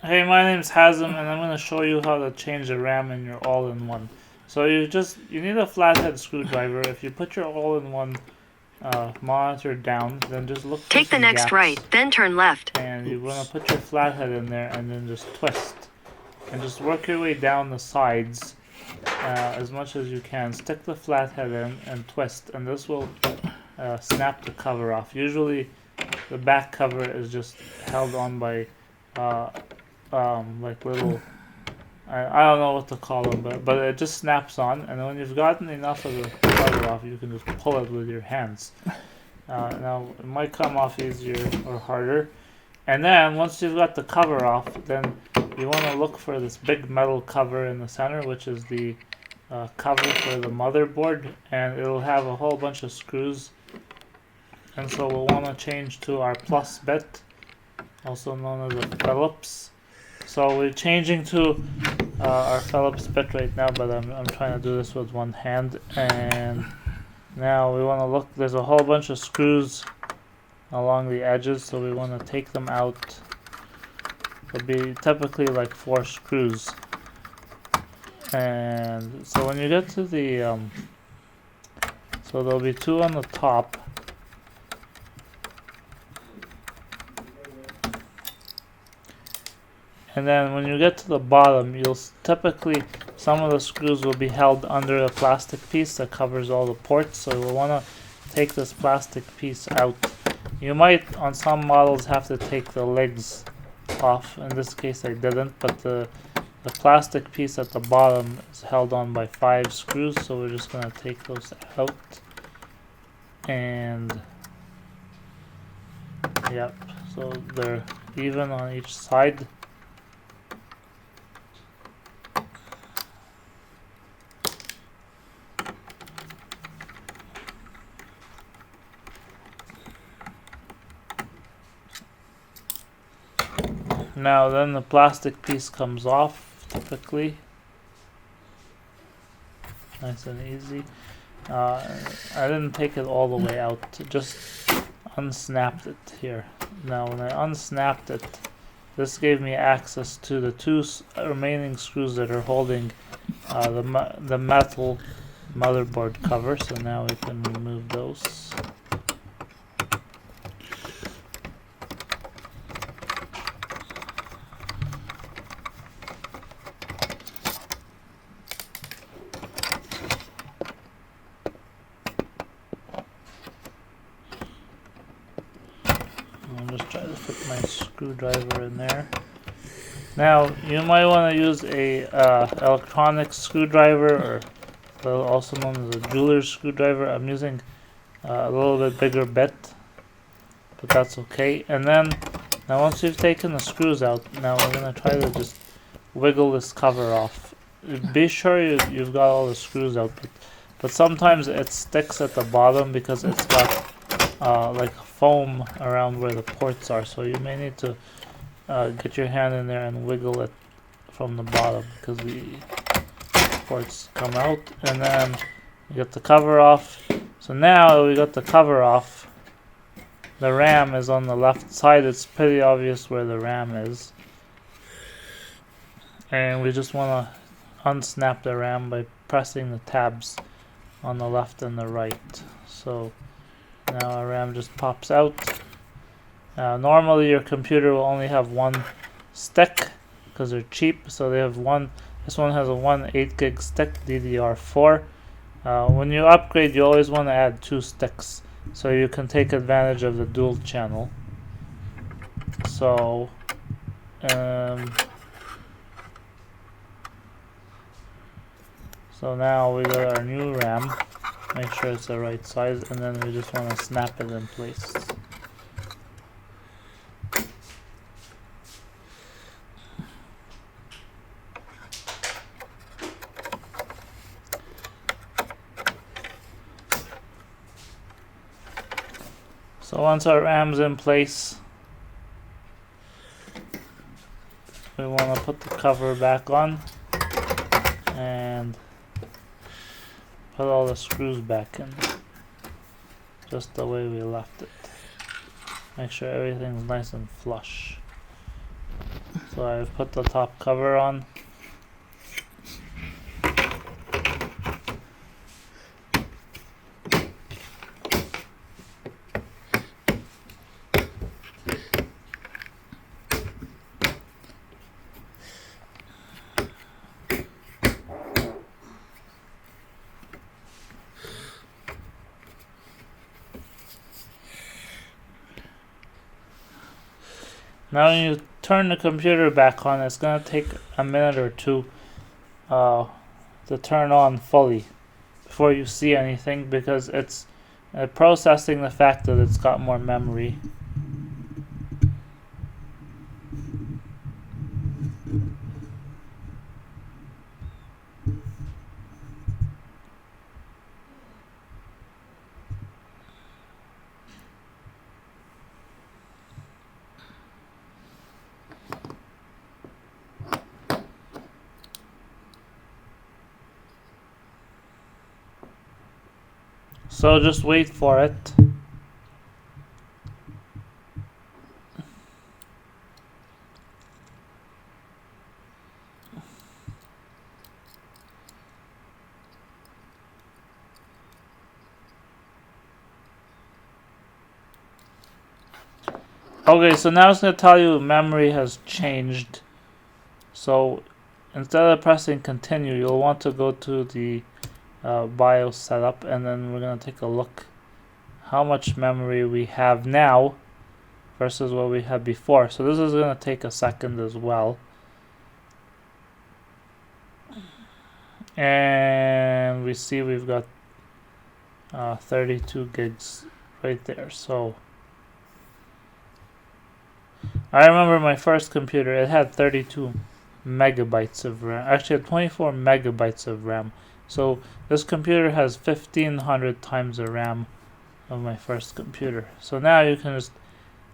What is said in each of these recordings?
Hey, my name's Hazem, and I'm going to show you how to change the RAM in your all-in-one. So you need a flathead screwdriver. If you put your all-in-one monitor down, then just look for Take the some next gaps, right, then turn left. and you want to put your flathead in there, and then just twist, and just work your way down the sides as much as you can. Stick the flathead in and twist, and this will snap the cover off. Usually, the back cover is just held on by like little, I don't know what to call them, but it just snaps on, and when you've gotten enough of the cover off, you can just pull it with your hands. Now it might come off easier or harder, and then once you've got the cover off, then you want to look for this big metal cover in the center, which is the cover for the motherboard, and it'll have a whole bunch of screws, and so we'll want to change to our plus bit, also known as a Phillips. So we're changing to our Phillips bit right now, but I'm trying to do this with one hand. And now we want to look, there's a whole bunch of screws along the edges, so we want to take them out. It'll be typically like 4 screws. And so when you get to the, so there'll be 2 on the top. And then when you get to the bottom, you'll typically, some of the screws will be held under a plastic piece that covers all the ports, so you'll want to take this plastic piece out. You might, on some models, have to take the legs off. In this case I didn't, but the plastic piece at the bottom is held on by 5 screws, so we're just going to take those out. And yep, so they're even on each side. Now then the plastic piece comes off, typically. Nice and easy. I didn't take it all the way out, just unsnapped it here. Now when I unsnapped it, this gave me access to the 2 remaining screws that are holding the metal motherboard cover, so now we can remove those. I'll just try to fit my screwdriver in there. Now you might want to use a electronic screwdriver, or also known as a jeweler's screwdriver. I'm using a little bit bigger bit, but that's okay. And then now once you've taken the screws out, now we're going to try to just wiggle this cover off. Be sure you've got all the screws out, but sometimes it sticks at the bottom because it's got like foam around where the ports are, so you may need to get your hand in there and wiggle it from the bottom because the ports come out. And then you get the cover off. So now that we got the cover off, the RAM is on the left side. It's pretty obvious where the RAM is, and we just want to unsnap the RAM by pressing the tabs on the left and the right. So now our RAM just pops out. Normally your computer will only have 1 stick because they're cheap, so they have one. This one has a 8 gig stick, DDR4. When you upgrade, you always want to add 2 sticks so you can take advantage of the dual channel. So so now we got our new RAM. Make sure it's the right size, and then we just want to snap it in place. So once our RAM's in place, we want to put the cover back on and put all the screws back in, just the way we left it. Make sure everything's nice and flush. So I've put the top cover on. Now when you turn the computer back on, it's going to take a minute or two to turn on fully before you see anything, because it's processing the fact that it's got more memory. So just wait for it. Okay, so now it's going to tell you memory has changed. So instead of pressing continue, you'll want to go to the BIOS setup, and then we're going to take a look how much memory we have now versus what we had before. So this is going to take a second as well. And we see we've got 32 gigs right there. So I remember my first computer, it had 32 megabytes of RAM. Actually, it had 24 megabytes of RAM. So this computer has 1500 times the RAM of my first computer. So now you can just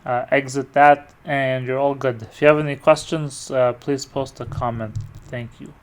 exit that and you're all good. If you have any questions, please post a comment. Thank you.